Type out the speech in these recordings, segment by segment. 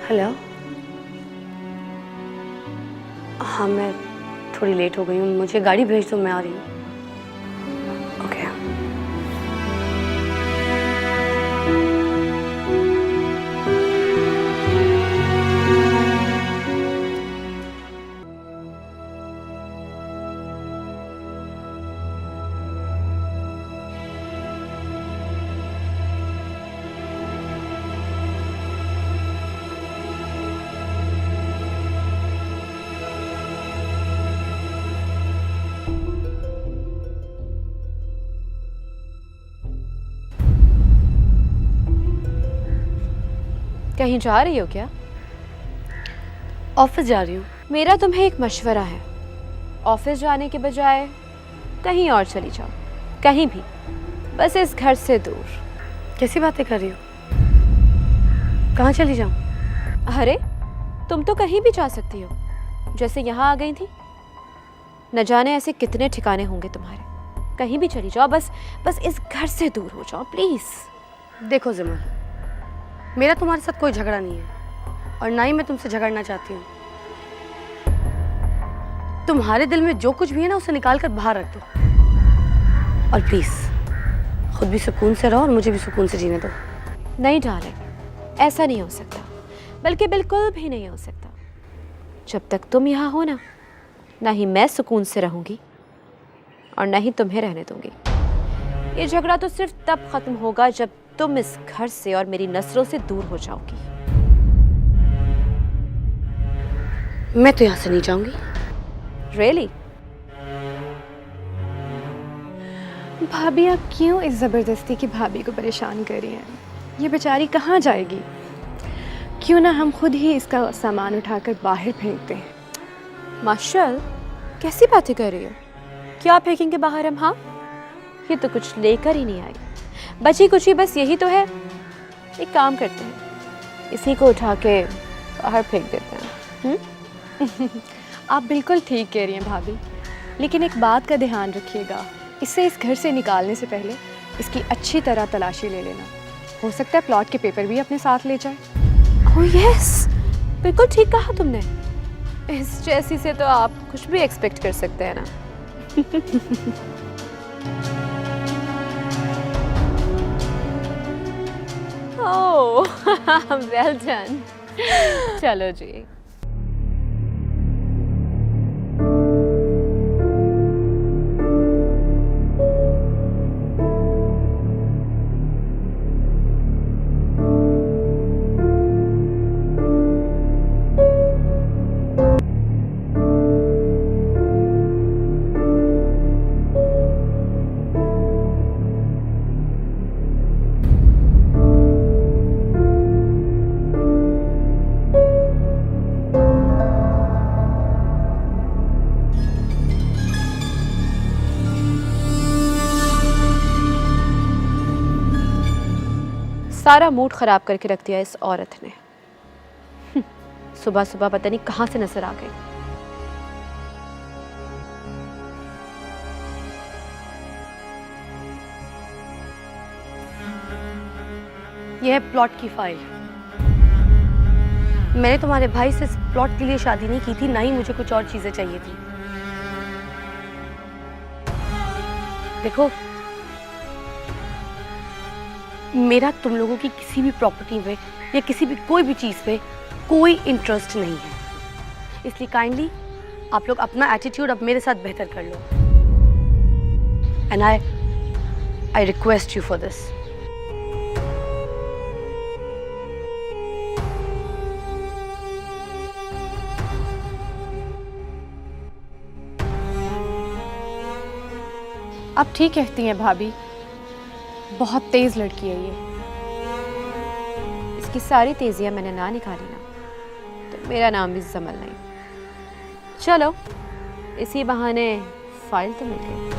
Hello. हाँ, मैं थोड़ी लेट हो गई हूँ, मुझे गाड़ी भेज दो, मैं आ रही हूँ। ओके। कहीं जा रही हो क्या? ऑफिस जा रही हूँ। मेरा तुम्हें एक मशवरा है, ऑफिस जाने के बजाय कहीं और चली जाओ, कहीं भी, बस इस घर से दूर। कैसी बातें कर रही हो? कहाँ चली जाऊँ? अरे तुम तो कहीं भी जा सकती हो, जैसे यहाँ आ गई थी। न जाने ऐसे कितने ठिकाने होंगे तुम्हारे, कहीं भी चली जाओ, बस इस घर से दूर हो जाओ प्लीज। देखो जिमल, मेरा तुम्हारे साथ कोई झगड़ा नहीं है और ना ही मैं तुमसे झगड़ना चाहती हूँ। तुम्हारे दिल में जो कुछ भी है ना, उसे निकाल कर बाहर रख दो और प्लीज खुद भी सुकून से रहो और मुझे भी सुकून से जीने दो। नहीं डार्लिंग, ऐसा नहीं हो सकता, बल्कि बिल्कुल भी नहीं हो सकता। जब तक तुम यहाँ हो ना, ना ही मैं सुकून से रहूंगी और ना ही तुम्हें रहने दूंगी। ये झगड़ा तो सिर्फ तब खत्म होगा जब तुम इस घर से और मेरी नजरों से दूर हो जाओगी। मैं तो यहाँ से नहीं जाऊंगी। Really? भाभी आप क्यों इस ज़बरदस्ती की भाभी को परेशान कर रही हैं? ये बेचारी कहाँ जाएगी? क्यों ना हम खुद ही इसका सामान उठाकर बाहर फेंकते हैं। मार्शल, कैसी बातें कर रही हो? क्या फेंकेंगे बाहर हम? हाँ, ये तो कुछ लेकर ही नहीं आई, बची कुची बस यही तो है। एक काम करते हैं, इसी को उठा के बाहर फेंक देते हैं। आप बिल्कुल ठीक कह रही हैं भाभी, लेकिन एक बात का ध्यान रखिएगा, इसे इस घर से निकालने से पहले इसकी अच्छी तरह तलाशी ले लेना। हो सकता है प्लॉट के पेपर भी अपने साथ ले जाए। ओह यस, बिल्कुल ठीक कहा तुमने। इस जैसी से तो आप कुछ भी एक्सपेक्ट कर सकते हैं ना। ओह वेल डन। चलो जी। सारा मूड ख़राब करके रख दिया इस औरत ने। सुबह सुबह पता नहीं कहाँ से नजर आ गई। यह है प्लॉट की फाइल। मैंने तुम्हारे भाई से इस प्लॉट के लिए शादी नहीं की थी, ना ही मुझे कुछ और चीजें चाहिए थी। देखो, मेरा तुम लोगों की किसी भी प्रॉपर्टी पे या किसी भी कोई भी चीज पे कोई इंटरेस्ट नहीं है, इसलिए काइंडली आप लोग अपना एटीट्यूड अब मेरे साथ बेहतर कर लो। And I request you for this. आप ठीक कहती हैं भाभी, बहुत तेज लड़की है ये। इसकी सारी तेजियां मैंने ना निकाली ना तो मेरा नाम भी जमल नहीं। चलो, इसी बहाने फाइल तो मिल गई।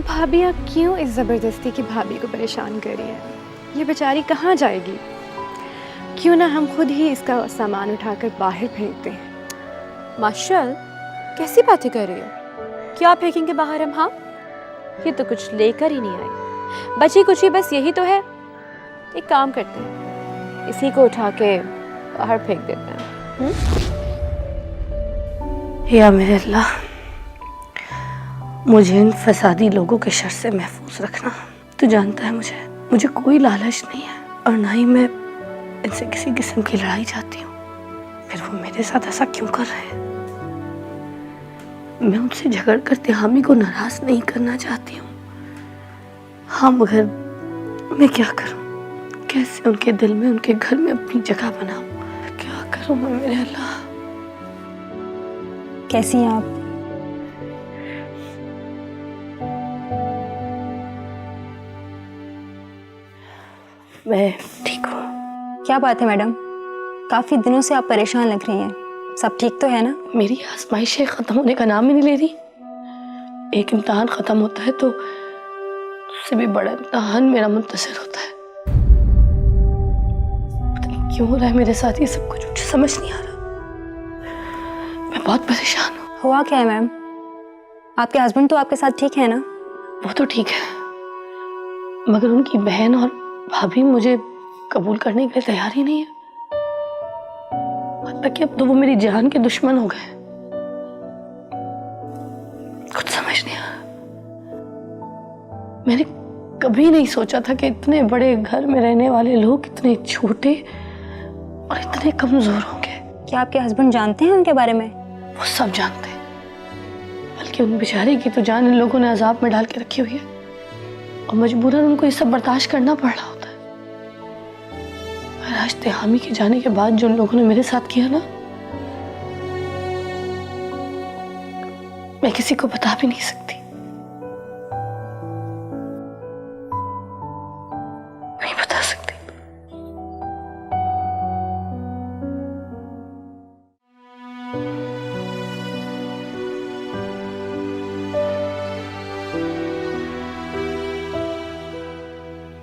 भाभी आप क्यों इस ज़बरदस्ती की भाभी को परेशान कर रही हैं? ये बेचारी कहाँ जाएगी? क्यों ना हम खुद ही इसका सामान उठाकर बाहर फेंकते हैं। माशाल, कैसी बातें कर रही हो? क्या फेंकेंगे बाहर हम? हाँ, ये तो कुछ लेकर ही नहीं आई। बची कुछ ही बस यही तो है। एक काम करते हैं, इसी को उठा के बाहर फेंक देते हैं। या मेरे अल्लाह, मुझे इन फसादी लोगों के शर से महफूज रखना। तू जानता है मुझे कोई लालच नहीं है और ना ही मैं इनसे किसी किस्म की लड़ाई चाहती हूँ। फिर वो मेरे साथ ऐसा क्यों कर रहे हैं? मैं उनसे झगड़ कर तिहामी को नाराज नहीं करना चाहती हूँ। हाँ, मगर मैं क्या करूँ? कैसे उनके दिल में, उनके घर में अपनी जगह बनाऊँ? क्या करूँ मैं मेरे अल्लाह? कैसी हैं आप? मैं ठीक हूँ। क्या बात है मैडम, काफ़ी दिनों से आप परेशान लग रही हैं। सब ठीक तो है ना? मेरी आजमाइशें ख़त्म होने का नाम ही नहीं ले रही। एक इम्तिहान ख़त्म होता है तो उससे भी बड़ा इम्तिहान मेरा मुंतज़िर होता है। पता नहीं क्यों हो रहा है मेरे साथ ये सब कुछ, मुझे समझ नहीं आ रहा। मैं बहुत परेशान हूँ। हुआ क्या है मैम? आपके हस्बैंड तो आपके साथ ठीक है ना? वो तो ठीक है, मगर उनकी बहन और भाभी मुझे कबूल करने के लिए तैयार ही नहीं है। हत्ता कि अब तो वो मेरी जान के दुश्मन हो गए। कुछ समझ नहीं आ रहा। मैंने कभी नहीं सोचा था कि इतने बड़े घर में रहने वाले लोग इतने छोटे और इतने कमजोर होंगे। क्या आपके हस्बैंड जानते हैं उनके बारे में? वो सब जानते हैं, बल्कि उन बेचारे की तो जान इन लोगों ने अजाब में डाल के रखी हुई है और मजबूरन उनको ये सब बर्दाश्त करना पड़ रहा होता है। और आज तिहामी के जाने के बाद जो उन लोगों ने मेरे साथ किया ना, मैं किसी को बता भी नहीं सकती। नहीं बता सकती।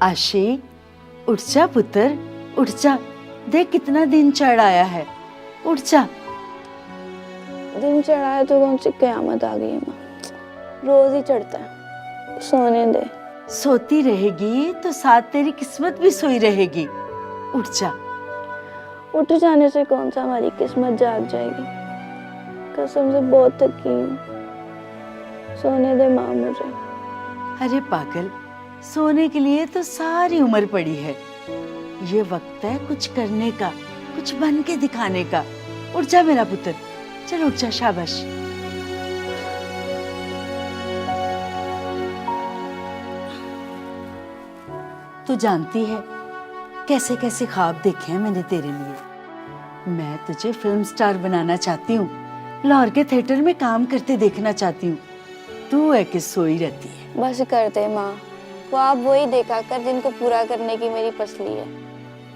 आशी, उठ जा पुत्र, उठ जा। देख कितना दिन चढ़ आया है, उठ जा। दिन चढ़ाया तो कौन सी कयामत आ गई है माँ? रोज ही चढ़ता है, सोने दे। सोती रहेगी तो साथ तेरी किस्मत भी सोई रहेगी। उठ जा। उठ जाने से कौन सा हमारी किस्मत जाग जाएगी? कसम से बहुत थकी हूँ, सोने दे माँ मुझे। अरे पागल, सोने के लिए तो सारी उम्र पड़ी है। ये वक्त है कुछ करने का, कुछ बन के दिखाने का। उठ जा मेरा पुत्र, चल उठ जा, शाबाश। तू जानती है कैसे कैसे ख्वाब देखे हैं मैंने तेरे लिए। मैं तुझे फिल्म स्टार बनाना चाहती हूँ, लाहौर के थिएटर में काम करते देखना चाहती हूँ। तू है कि सोई रहती है। बस कर दे माँ, ख्वाब वही देखा कर जिनको पूरा करने की मेरी पसली है।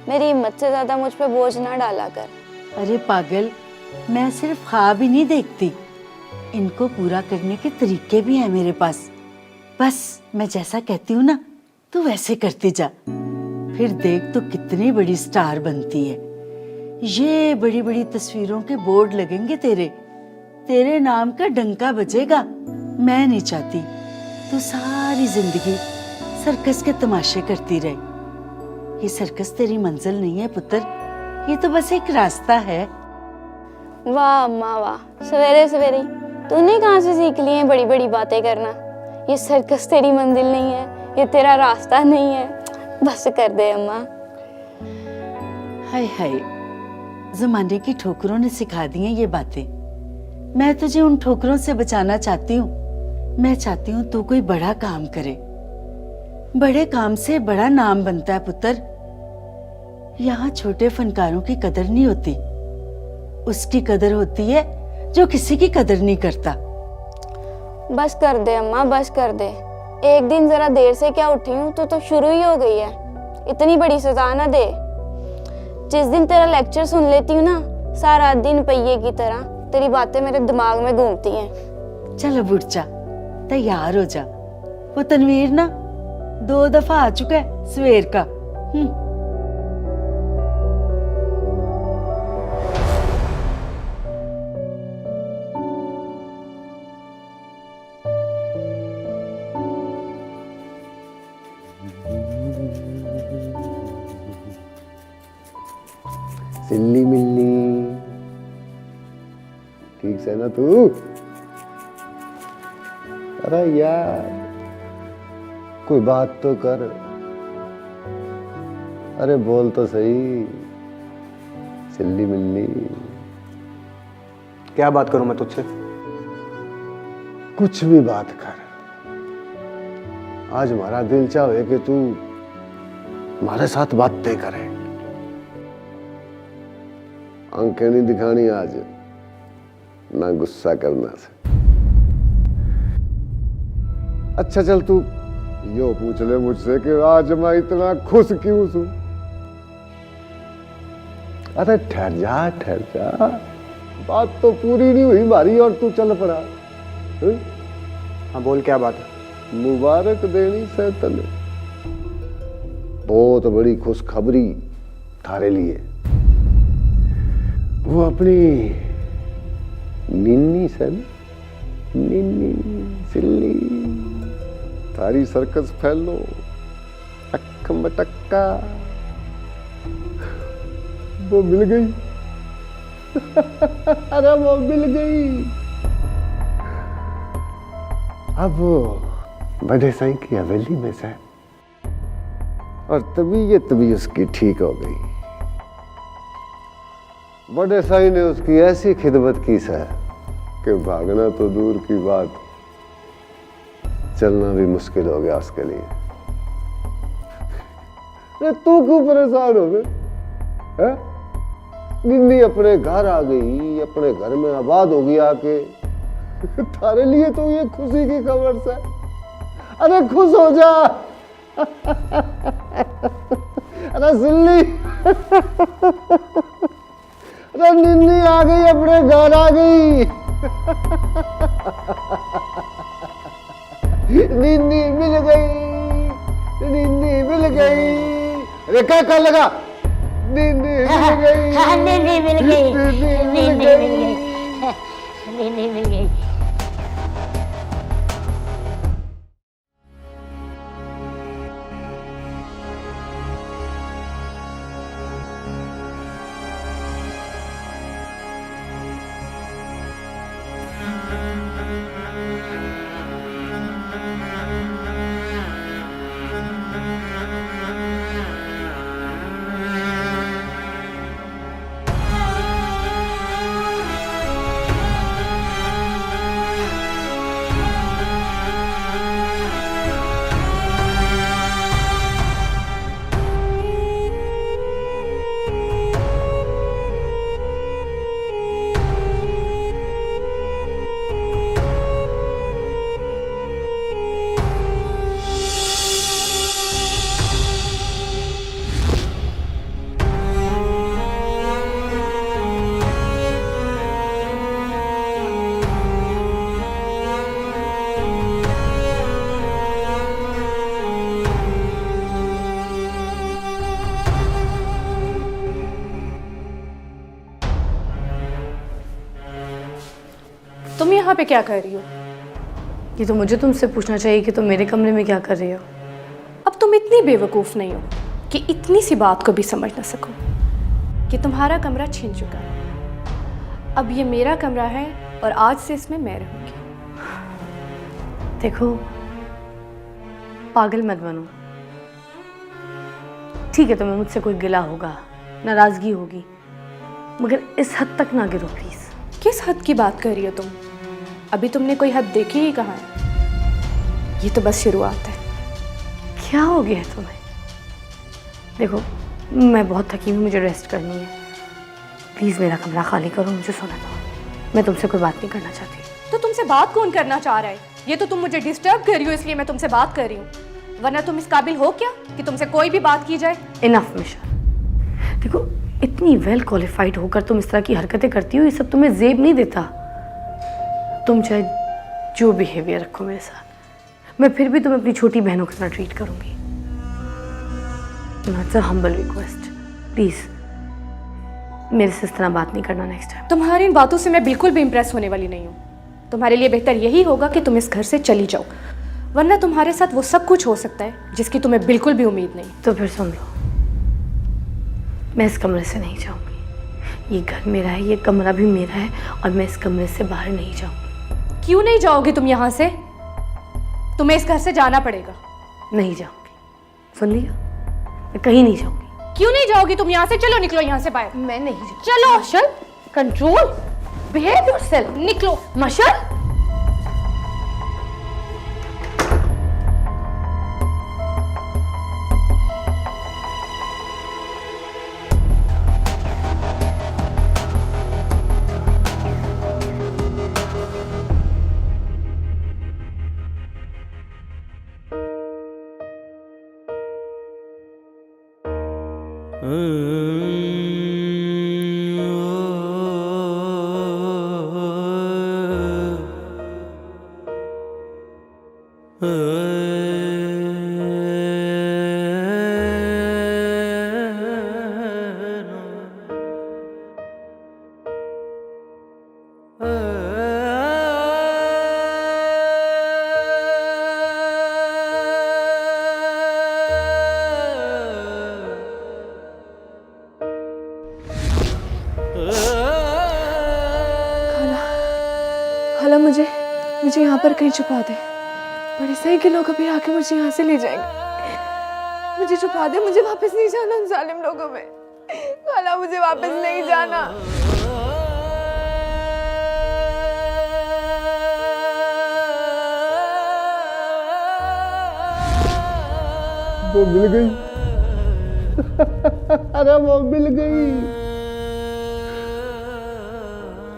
मेरी हिम्मत से ज़्यादा मुझ पे बोझ ना डाला कर। अरे पागल, मैं सिर्फ ख्वाब ही नहीं देखती, इनको पूरा करने के तरीके भी हैं मेरे पास। बस मैं जैसा कहती हूँ ना, तू वैसे करती जा, फिर देख तो कितनी बड़ी स्टार बनती है। ये बड़ी बड़ी तस्वीरों के बोर्ड लगेंगे तेरे नाम का डंका बजेगा। मैं नहीं चाहती तू सारी जिंदगी सर्कस के तमाशे करती रहे। ये सर्कस तेरी मंजिल नहीं है पुत्र, ये तो बस एक रास्ता है। वाह अम्मा वाह, सवेरे सवेरे तूने कहाँ से सीख ली है बड़ी बड़ी बातें करना। ये सर्कस तेरी मंजिल नहीं है, ये तेरा रास्ता नहीं है। बस कर दे अम्मा। हाय हाय, जमाने की ठोकरों ने सिखा दी हैं ये बातें। मैं तुझे उन ठोकरों से बचाना चाहती हूँ। मैं चाहती हूँ तू कोई बड़ा काम करे। बड़े काम से बड़ा नाम बनता है पुत्र। यहाँ छोटे फनकारों की कदर नहीं होती, उसकी कदर होती है जो किसी की कदर नहीं करता। बस कर दे अम्मा, बस कर दे। एक दिन जरा देर से क्या उठी हूँ तो शुरू ही हो गई है। इतनी बड़ी सजा ना दे। जिस दिन तेरा लेक्चर सुन लेती हूँ ना, सारा दिन पहिए की तरह तेरी बातें मेरे दिमाग में घूमती हैं। चलो उठ जा, तैयार हो जा। वो तनवीर ना 2 दफा आ चुका है सवेर का। सिल्ली मिल्ली, ठीक से ना तू? अरे यार कोई बात तो कर, अरे बोल तो सही। सिल्ली मिल्ली, क्या बात करूं मैं तुझसे? कुछ भी बात कर। आज हमारा दिल चाहे कि तू हमारे साथ बातें करे। आंखें नहीं दिखानी आज, ना गुस्सा करना से। अच्छा चल तू यो पूछ ले मुझसे कि आज मैं इतना खुश क्यों हूं। अरे ठहर जा, बात तो पूरी नहीं हुई हमारी और तू चल पड़ा। हाँ बोल, क्या बात है? मुबारक देनी से तने बहुत बड़ी खुशखबरी थारे लिए। वो अपनी निन्नी से, निन्नी सिल्ली, थारी सर्कस फैलो अक्ख मटक्का, वो मिल गई। अरे वो मिल गई। अब बड़े साईं की हवेली में से, और तबीयत भी उसकी ठीक हो गई। बड़े साईं ने उसकी ऐसी खिदमत की है कि भागना तो दूर की बात, चलना भी मुश्किल हो गया उसके लिए। अरे तू क्यों परेशान हो गए? निन्नी अपने घर आ गई, अपने घर में आबाद हो गई आके। थारे लिए तो ये खुशी की खबर से। अरे खुश हो जा। अरे सिल्ली, अरे निन्नी आ गई, अपने घर आ गई। निन्नी मिल गई, निन्नी मिल गई। अरे क्या कर लगा? निन्नी मिल गई, निन्नी मिल गई, निन्नी मिल गई, निन्नी मिल गई। तुम यहाँ पे क्या कर रही हो? ये तो मुझे तुमसे पूछना चाहिए कि तुम मेरे कमरे में क्या कर रही हो। अब तुम इतनी बेवकूफ़ नहीं हो कि इतनी सी बात को भी समझ ना सको कि तुम्हारा कमरा छीन चुका है। अब ये मेरा कमरा है और आज से इसमें मैं रहूँगी। देखो, पागल मत बनो। ठीक है, तुम्हें मुझसे कोई गिला होगा, नाराज़गी होगी, मगर इस हद तक ना गिरो प्लीज़। किस हद की बात कर रही हो तुम? अभी तुमने कोई हद देखी ही कहाँ है? ये तो बस शुरुआत है। क्या हो गया है तुम्हें? देखो, मैं बहुत थकी हूँ, मुझे रेस्ट करनी है। प्लीज़ मेरा कमरा खाली करो, मुझे सोना दो। मैं तुमसे कोई बात नहीं करना चाहती। तो तुमसे बात कौन करना चाह रहा है? ये तो तुम मुझे डिस्टर्ब कर रही हो, इसलिए मैं तुमसे बात कर रही हूँ। वरना तुम इस काबिल हो क्या कि तुमसे कोई भी बात की जाए? इनफ मिशा। देखो, इतनी वेल क्वालिफाइड होकर तुम इस तरह की हरकतें करती हो, ये सब तुम्हें जेब नहीं देता। तुम चाहे जो बिहेवियर रखो मेरे साथ, मैं फिर भी तुम्हें अपनी छोटी बहनों की तरह ट्रीट करूंगी। It's a humble request, please मेरे से इस तरह बात नहीं करना नेक्स्ट टाइम। तुम्हारी इन बातों से मैं बिल्कुल भी इम्प्रेस होने वाली नहीं हूँ। तुम्हारे लिए बेहतर यही होगा कि तुम इस घर से चली जाओ, वरना तुम्हारे साथ वो सब कुछ हो सकता है जिसकी तुम्हें बिल्कुल भी उम्मीद नहीं। तो फिर सुन लो, मैं इस कमरे से नहीं जाऊंगी। ये घर मेरा है, ये कमरा भी मेरा है, और मैं इस कमरे से बाहर नहीं जाऊंगी। क्यों नहीं जाओगी तुम यहाँ से? तुम्हें इस घर से जाना पड़ेगा। नहीं जाऊंगी, सुन लिया? मैं कहीं नहीं जाऊंगी। क्यों नहीं जाओगी तुम यहाँ से? चलो निकलो यहाँ से बाहर। मैं नहीं जाऊंगी। चलो मशल, कंट्रोल, बिहेव योरसेल्फ। निकलो। मशल, खाला, मुझे यहाँ पर कहीं छुपा दे। बड़े सही के लोग अभी आके मुझे यहाँ से ले जाएंगे। मुझे छुपा दे, मुझे वापस नहीं जाना उन जालिम लोगों में। खाला, मुझे वापस नहीं जाना। वो मिल गई। अरे वो मिल गई।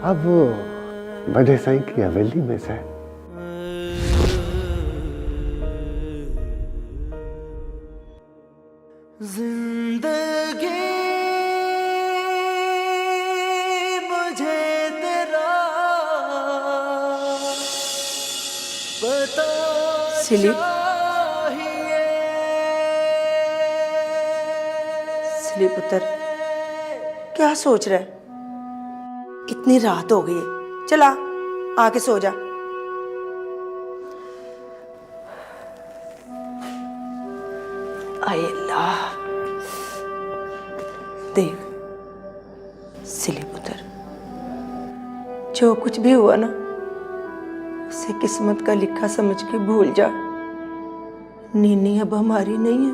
अब वो बड़े साईं की हवेली में से जिंदगी मुझे तेरा पता सिली, सिली पुत्र, क्या सोच रहा है? इतनी रात हो गई है, चला आके सो जा। आए अल्लाह, देख सिली पुत्र, जो कुछ भी हुआ ना, उसे किस्मत का लिखा समझ के भूल जा। नीनी अब हमारी नहीं है,